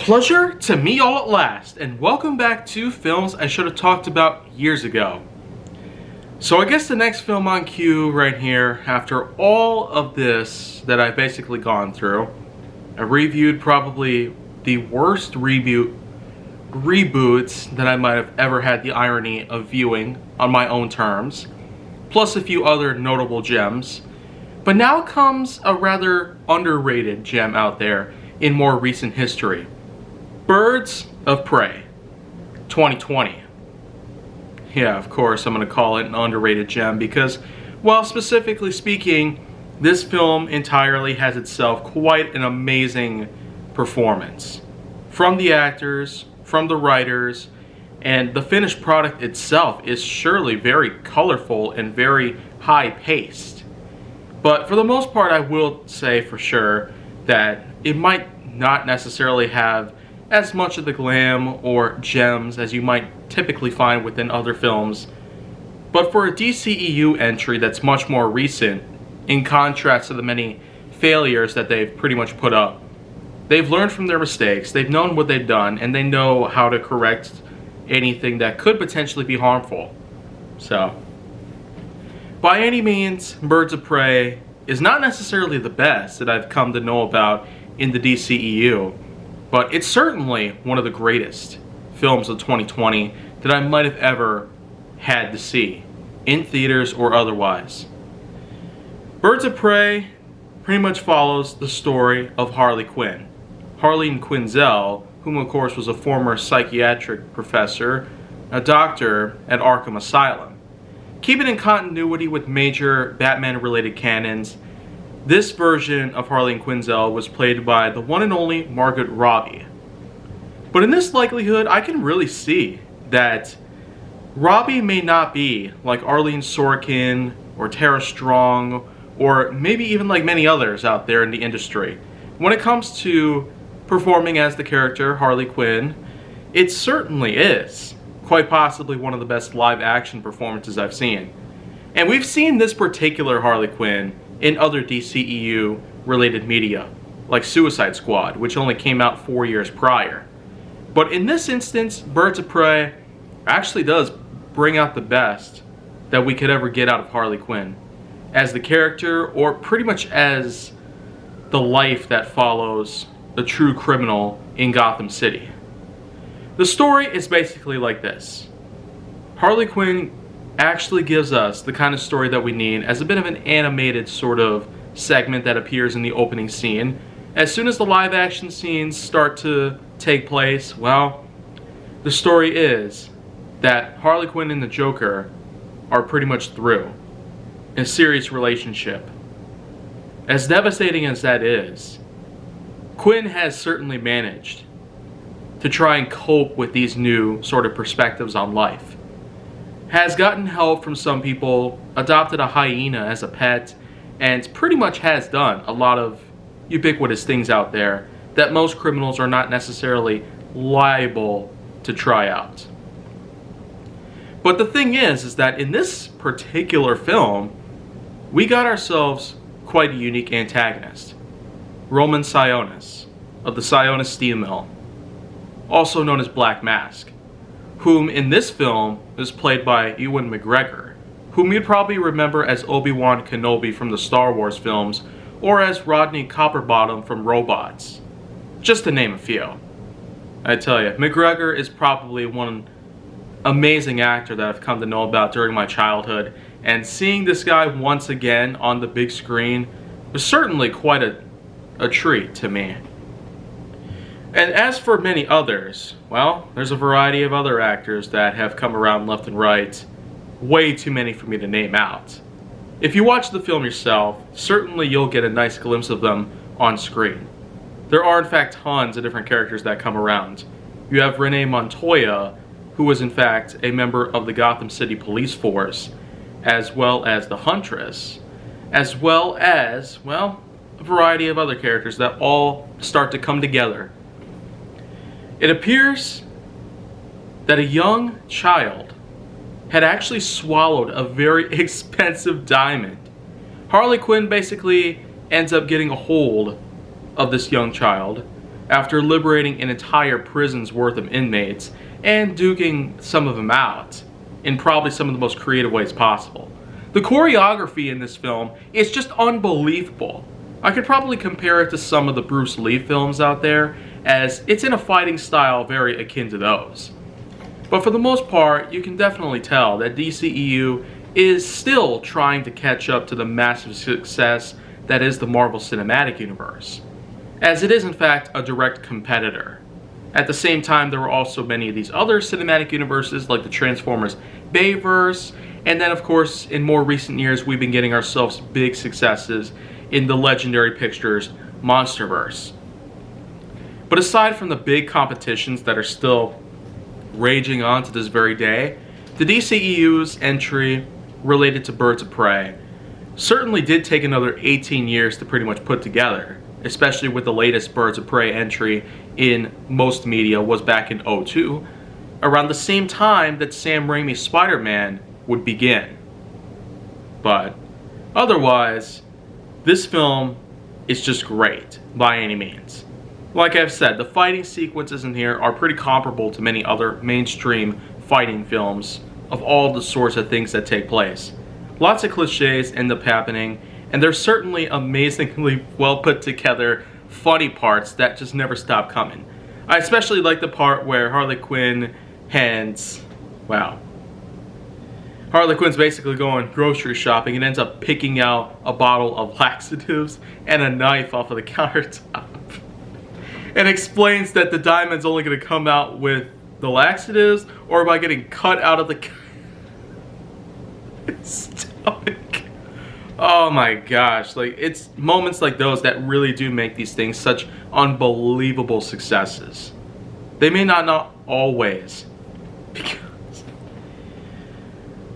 pleasure to meet y'all at last, and welcome back to films I should have talked about years ago. So I guess the next film on cue right here, after all of this that I've basically gone through, I reviewed probably the worst reboots that I might have ever had the irony of viewing on my own terms, plus a few other notable gems. But now comes a rather underrated gem out there in more recent history. Birds of Prey 2020. Yeah, of course I'm going to call it an underrated gem because, well, specifically speaking, this film entirely has itself quite an amazing performance. From the actors, from the writers, and the finished product itself is surely very colorful and very high-paced. But for the most part, I will say for sure that it might not necessarily have as much of the glam or gems as you might typically find within other films. But for a DCEU entry that's much more recent, in contrast to the many failures that they've pretty much put up, they've learned from their mistakes, they've known what they've done, and they know how to correct anything that could potentially be harmful. So, by any means, Birds of Prey is not necessarily the best that I've come to know about in the DCEU, but it's certainly one of the greatest films of 2020 that I might have ever had to see, in theaters or otherwise. Birds of Prey pretty much follows the story of Harley Quinn. Harleen Quinzel, whom of course was a former psychiatric professor, a doctor at Arkham Asylum. Keeping in continuity with major Batman-related canons, this version of Harleen Quinzel was played by the one and only Margot Robbie. But in this likelihood, I can really see that Robbie may not be like Arlene Sorkin or Tara Strong or maybe even like many others out there in the industry. When it comes to performing as the character Harley Quinn, it certainly is quite possibly one of the best live action performances I've seen. And we've seen this particular Harley Quinn in other DCEU related media, like Suicide Squad, which only came out 4 years prior. But in this instance, Birds of Prey actually does bring out the best that we could ever get out of Harley Quinn as the character, or pretty much as the life that follows a true criminal in Gotham City. The story is basically like this. Harley Quinn actually gives us the kind of story that we need as a bit of an animated sort of segment that appears in the opening scene. As soon as the live action scenes start to take place, well, the story is that Harley Quinn and the Joker are pretty much through in a serious relationship. As devastating as that is, Quinn has certainly managed to try and cope with these new sort of perspectives on life. Has gotten help from some people, adopted a hyena as a pet, and pretty much has done a lot of ubiquitous things out there that most criminals are not necessarily liable to try out. But the thing is that in this particular film, we got ourselves quite a unique antagonist. Roman Sionis, of the Sionis Steel Mill, also known as Black Mask, whom in this film is played by Ewan McGregor, whom you'd probably remember as Obi-Wan Kenobi from the Star Wars films, or as Rodney Copperbottom from Robots, just to name a few. I tell you, McGregor is probably one amazing actor that I've come to know about during my childhood, and seeing this guy once again on the big screen was certainly quite a treat to me. And as for many others, well, there's a variety of other actors that have come around left and right, way too many for me to name out. If you watch the film yourself, certainly you'll get a nice glimpse of them on screen. There are in fact tons of different characters that come around. You have Renee Montoya, who was in fact a member of the Gotham City Police Force, as well as the Huntress, as well as, well, a variety of other characters that all start to come together. It appears that a young child had actually swallowed a very expensive diamond. Harley Quinn basically ends up getting a hold of this young child, after liberating an entire prison's worth of inmates and duking some of them out in probably some of the most creative ways possible. The choreography in this film is just unbelievable. I could probably compare it to some of the Bruce Lee films out there, as it's in a fighting style very akin to those. But for the most part, you can definitely tell that DCEU is still trying to catch up to the massive success that is the Marvel Cinematic Universe, as it is in fact a direct competitor. At the same time, there were also many of these other cinematic universes like the Transformers Bayverse, and then of course in more recent years we've been getting ourselves big successes in the Legendary Pictures Monsterverse. But aside from the big competitions that are still raging on to this very day, the DCEU's entry related to Birds of Prey certainly did take another 18 years to pretty much put together, especially with the latest Birds of Prey entry in most media was back in 2002, around the same time that Sam Raimi's Spider-Man would begin. But otherwise, this film is just great by any means. Like I've said, the fighting sequences in here are pretty comparable to many other mainstream fighting films of all the sorts of things that take place. Lots of cliches end up happening, and there's certainly amazingly well put together funny parts that just never stop coming. I especially like the part where Harley Quinn Harley Quinn's basically going grocery shopping and ends up picking out a bottle of laxatives and a knife off of the countertop. And explains that the diamond's only going to come out with the laxatives or by getting cut out of the stomach. Oh my gosh, like it's moments like those that really do make these things such unbelievable successes. They may not always, because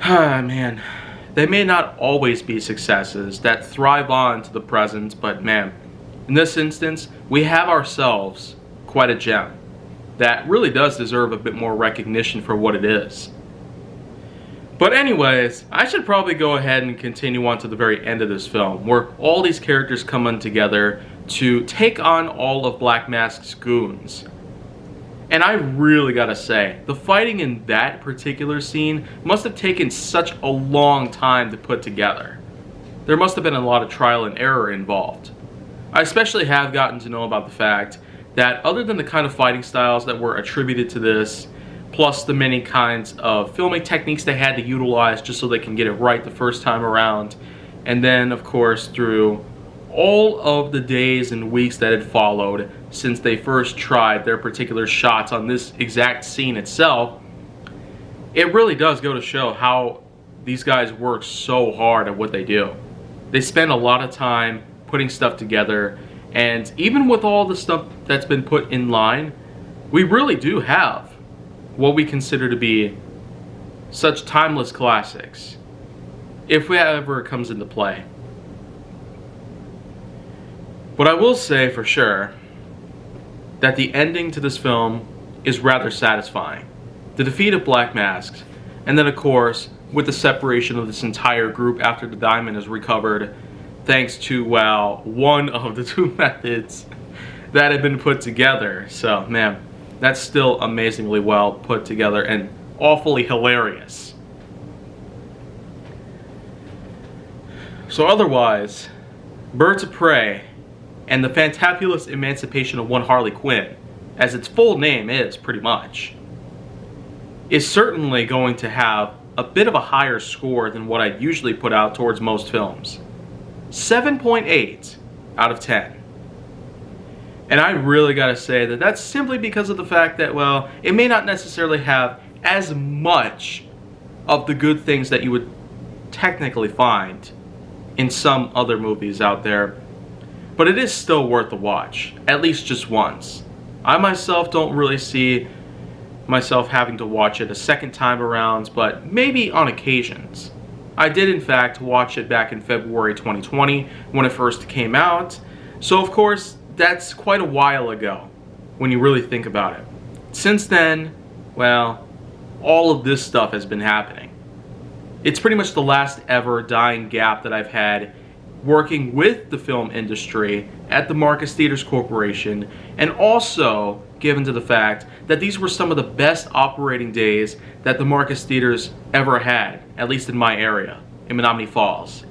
man, they may not always be successes that thrive on to the present, but man, in this instance, we have ourselves quite a gem that really does deserve a bit more recognition for what it is. But anyways, I should probably go ahead and continue on to the very end of this film, where all these characters come in together to take on all of Black Mask's goons. And I really gotta say, the fighting in that particular scene must have taken such a long time to put together. There must have been a lot of trial and error involved. I especially have gotten to know about the fact that other than the kind of fighting styles that were attributed to this, plus the many kinds of filming techniques they had to utilize just so they can get it right the first time around, and then of course through all of the days and weeks that had followed since they first tried their particular shots on this exact scene itself, it really does go to show how these guys work so hard at what they do. They spend a lot of time putting stuff together, and even with all the stuff that's been put in line, we really do have what we consider to be such timeless classics, if it ever comes into play. But I will say for sure that the ending to this film is rather satisfying. The defeat of Black Mask, and then of course with the separation of this entire group after the diamond is recovered, thanks to, well, one of the two methods that had been put together. So, man, that's still amazingly well put together and awfully hilarious. So otherwise, Birds of Prey and the Fantabulous Emancipation of One Harley Quinn, as its full name is pretty much, is certainly going to have a bit of a higher score than what I'd usually put out towards most films. 7.8 out of 10. And I really gotta say that that's simply because of the fact that, well, it may not necessarily have as much of the good things that you would technically find in some other movies out there, but it is still worth the watch, at least just once. I myself don't really see myself having to watch it a second time around, but maybe on occasions. I did in fact watch it back in February 2020 when it first came out, so of course that's quite a while ago when you really think about it. Since then, well, all of this stuff has been happening. It's pretty much the last ever dying gap that I've had working with the film industry at the Marcus Theatres Corporation, and also given to the fact that these were some of the best operating days that the Marcus Theatres ever had, at least in my area, in Menomonee Falls.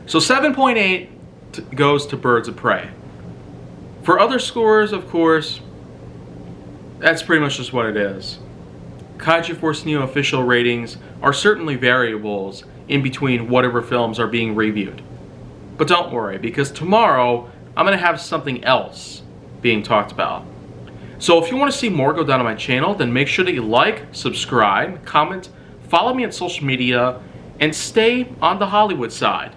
So 7.8 goes to Birds of Prey. For other scores, of course, that's pretty much just what it is. Kaiju Force Neo official ratings are certainly variables in between whatever films are being reviewed. But don't worry, because tomorrow I'm going to have something else being talked about. So if you want to see more go down on my channel, then make sure that you like, subscribe, comment, follow me on social media, and stay on the Hollywood side.